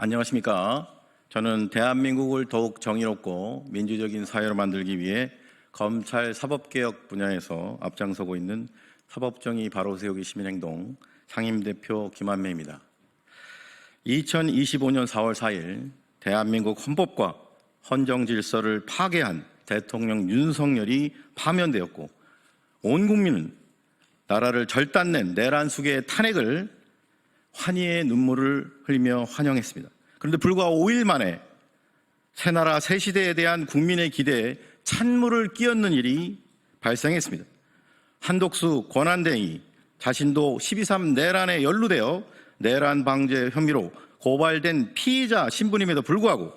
안녕하십니까. 저는 대한민국을 더욱 정의롭고 민주적인 사회로 만들기 위해 검찰 사법개혁 분야에서 앞장서고 있는 사법정의 바로세우기 시민행동 상임대표 김한매입니다. 2025년 4월 4일 대한민국 헌법과 헌정질서를 파괴한 대통령 윤석열이 파면되었고 온 국민은 나라를 절단낸 내란숙의 탄핵을 환희의 눈물을 흘리며 환영했습니다. 그런데 불과 5일 만에 새나라 새시대에 대한 국민의 기대에 찬물을 끼얹는 일이 발생했습니다. 한독수 권한대행이 자신도 12.3 내란에 연루되어 내란 방제 혐의로 고발된 피의자 신분임에도 불구하고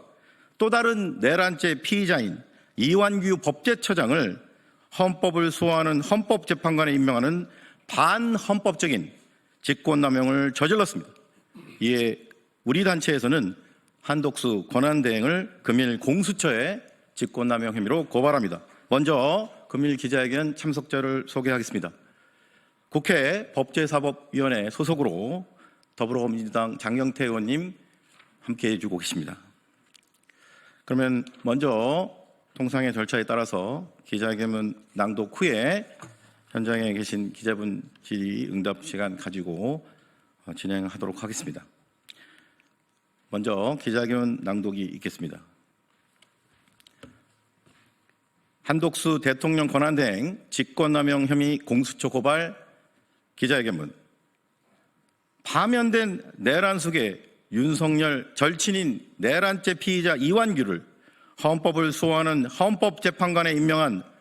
또 다른 내란죄 피의자인 이완규 법제처장을 헌법을 수호하는 헌법재판관에 임명하는 반헌법적인 직권남용을 저질렀습니다. 이에 우리 단체에서는 한독수 권한대행을 금일 공수처에 직권남용 혐의로 고발합니다. 먼저 금일 기자회견 참석자를 소개하겠습니다. 국회 법제사법위원회 소속으로 더불어민주당 장경태 의원님 함께해 주고 계십니다. 그러면 먼저 통상의 절차에 따라서 기자회견 낭독 후에 현장에 계신 기자분 질의 응답 시간 가지고 진행하도록 하겠습니다. 먼저 기자회견 낭독이 있겠습니다. 한독수 대통령 권한대행 직권남용 혐의 공수처 고발 기자회견문. 파면된 내란숙의 윤석열 절친인 내란죄 피의자 이완규를 헌법을 수호하는 헌법재판관에 임명한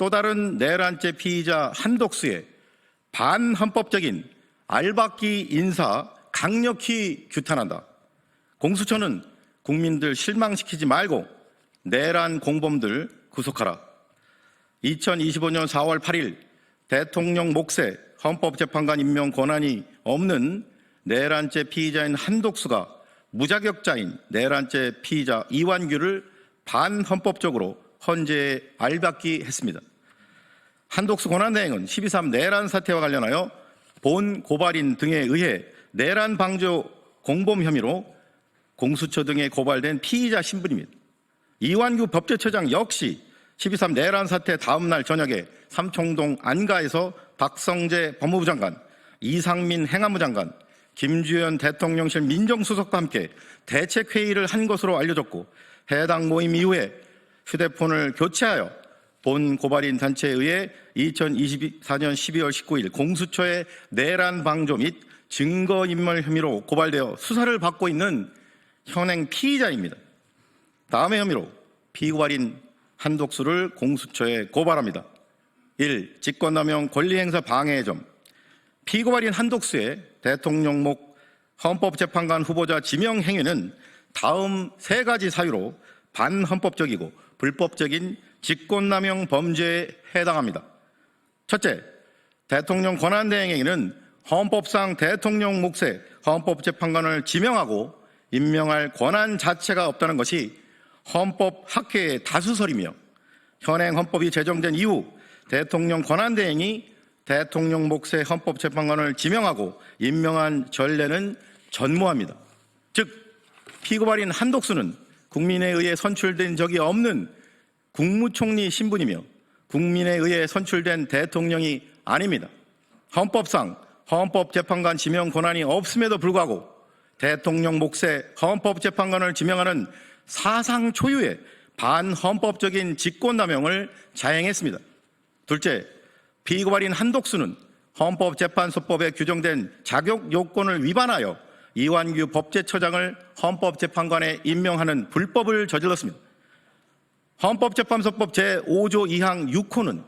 또 다른 내란죄 피의자 한독수의 반헌법적인 알박기 인사 강력히 규탄한다. 공수처는 국민들 실망시키지 말고 내란 공범들 구속하라. 2025년 4월 8일 대통령 몫에 헌법재판관 임명 권한이 없는 내란죄 피의자인 한독수가 무자격자인 내란죄 피의자 이완규를 반헌법적으로 헌재에 알박기 했습니다. 한독수 권한대행은 12.3 내란 사태와 관련하여 본 고발인 등에 의해 내란 방조 공범 혐의로 공수처 등에 고발된 피의자 신분입니다. 이완규 법제처장 역시 12.3 내란 사태 다음 날 저녁에 삼청동 안가에서 박성재 법무부 장관, 이상민 행안부 장관, 김주현 대통령실 민정수석과 함께 대책회의를 한 것으로 알려졌고 해당 모임 이후에 휴대폰을 교체하여 본 고발인 단체에 의해 2024년 12월 19일 공수처의 내란 방조 및 증거인멸 혐의로 고발되어 수사를 받고 있는 현행 피의자입니다. 다음의 혐의로 피고발인 한독수를 공수처에 고발합니다. 1. 직권남용 권리행사 방해의 점. 피고발인 한독수의 대통령 목 헌법재판관 후보자 지명 행위는 다음 세 가지 사유로 반헌법적이고 불법적인 직권남용 범죄에 해당합니다. 첫째, 대통령 권한대행에게는 헌법상 대통령 몫에 헌법재판관을 지명하고 임명할 권한 자체가 없다는 것이 헌법학회의 다수설이며 현행 헌법이 제정된 이후 대통령 권한대행이 대통령 몫의 헌법재판관을 지명하고 임명한 전례는 전무합니다. 즉 피고발인 한독수는 국민에 의해 선출된 적이 없는 국무총리 신분이며 국민에 의해 선출된 대통령이 아닙니다. 헌법상 헌법재판관 지명 권한이 없음에도 불구하고 대통령 몫의 헌법재판관을 지명하는 사상 초유의 반헌법적인 직권남용을 자행했습니다. 둘째, 피고발인 한독수는 헌법재판소법에 규정된 자격 요건을 위반하여 이완규 법제처장을 헌법재판관에 임명하는 불법을 저질렀습니다. 헌법재판소법 제5조 2항 6호는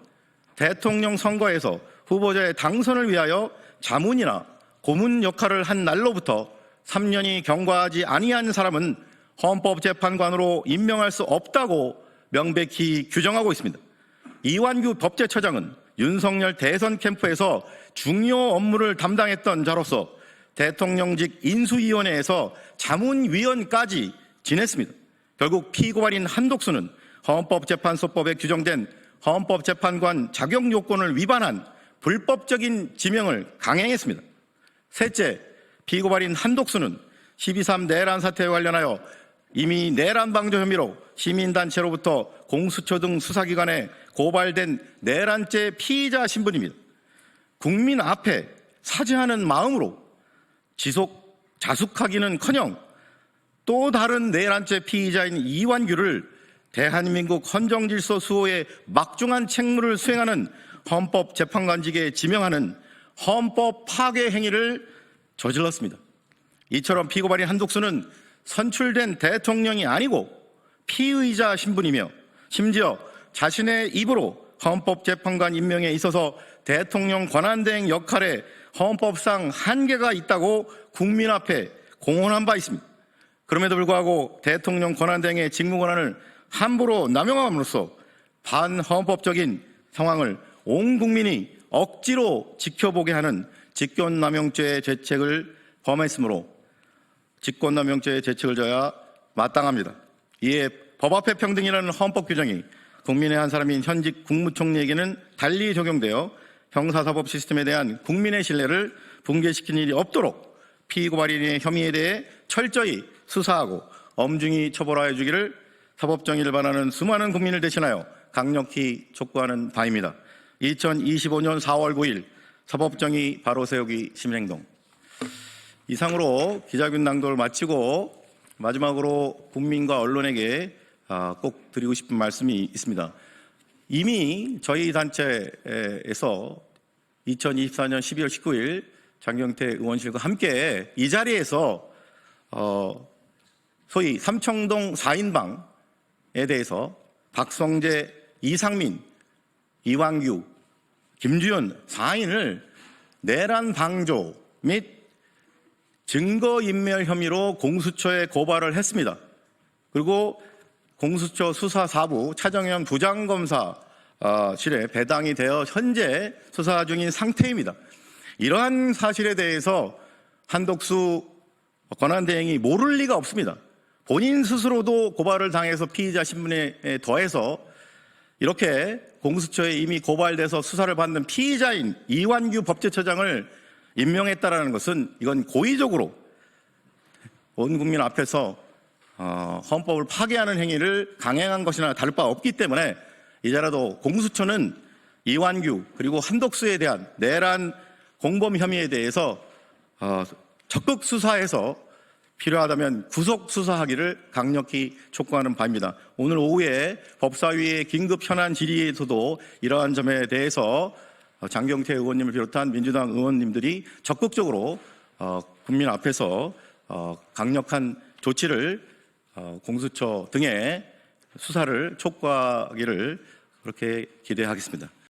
대통령 선거에서 후보자의 당선을 위하여 자문이나 고문 역할을 한 날로부터 3년이 경과하지 아니한 사람은 헌법재판관으로 임명할 수 없다고 명백히 규정하고 있습니다. 이완규 법제처장은 윤석열 대선 캠프에서 중요 업무를 담당했던 자로서 대통령직 인수위원회에서 자문위원까지 지냈습니다. 결국 피고발인 한독수는 헌법재판소법에 규정된 헌법재판관 자격 요건을 위반한 불법적인 지명을 강행했습니다. 셋째, 피고발인 한독수는 12.3 내란 사태에 관련하여 이미 내란 방조 혐의로 시민단체로부터 공수처 등 수사기관에 고발된 내란죄 피의자 신분입니다. 국민 앞에 사죄하는 마음으로 자숙하기는커녕 또 다른 내란죄 피의자인 이완규를 대한민국 헌정질서 수호의 막중한 책무를 수행하는 헌법재판관직에 지명하는 헌법 파괴 행위를 저질렀습니다. 이처럼 피고발인 한독수는 선출된 대통령이 아니고 피의자 신분이며 심지어 자신의 입으로 헌법재판관 임명에 있어서 대통령 권한대행 역할에 헌법상 한계가 있다고 국민 앞에 공언한 바 있습니다. 그럼에도 불구하고 대통령 권한대행의 직무권한을 함부로 남용함으로써 반헌법적인 상황을 온 국민이 억지로 지켜보게 하는 직권남용죄의 죄책을 범했으므로 직권남용죄의 죄책을 져야 마땅합니다. 이에 법 앞에 평등이라는 헌법 규정이 국민의 한 사람인 현직 국무총리에게는 달리 적용되어 형사사법 시스템에 대한 국민의 신뢰를 붕괴시킨 일이 없도록 피고발인의 혐의에 대해 철저히 수사하고 엄중히 처벌하여 주기를 사법정의를 바라는 수많은 국민을 대신하여 강력히 촉구하는 바입니다. 2025년 4월 9일 사법정의 바로세우기 시민행동. 이상으로 기자회견 낭독을 마치고 마지막으로 국민과 언론에게 꼭 드리고 싶은 말씀이 있습니다. 이미 저희 단체에서 2024년 12월 19일 장경태 의원실과 함께 이 자리에서 소위 삼청동 4인방에 대해서 박성재, 이상민, 이완규, 김주현 4인을 내란 방조 및 증거인멸 혐의로 공수처에 고발을 했습니다. 그리고 공수처 수사사부 차정현 부장검사실에 배당이 되어 현재 수사 중인 상태입니다. 이러한 사실에 대해서 한독수 권한대행이 모를 리가 없습니다. 본인 스스로도 고발을 당해서 피의자 신분에 더해서 이렇게 공수처에 이미 고발돼서 수사를 받는 피의자인 이완규 법제처장을 임명했다라는 것은 이건 고의적으로 온 국민 앞에서 헌법을 파괴하는 행위를 강행한 것이나 다를 바 없기 때문에 이제라도 공수처는 이완규 그리고 한독수에 대한 내란 공범 혐의에 대해서 적극 수사해서 필요하다면 구속 수사하기를 강력히 촉구하는 바입니다. 오늘 오후에 법사위의 긴급 현안 질의에서도 이러한 점에 대해서 장경태 의원님을 비롯한 민주당 의원님들이 적극적으로 국민 앞에서 강력한 조치를 공수처 등의 수사를 촉구하기를 그렇게 기대하겠습니다.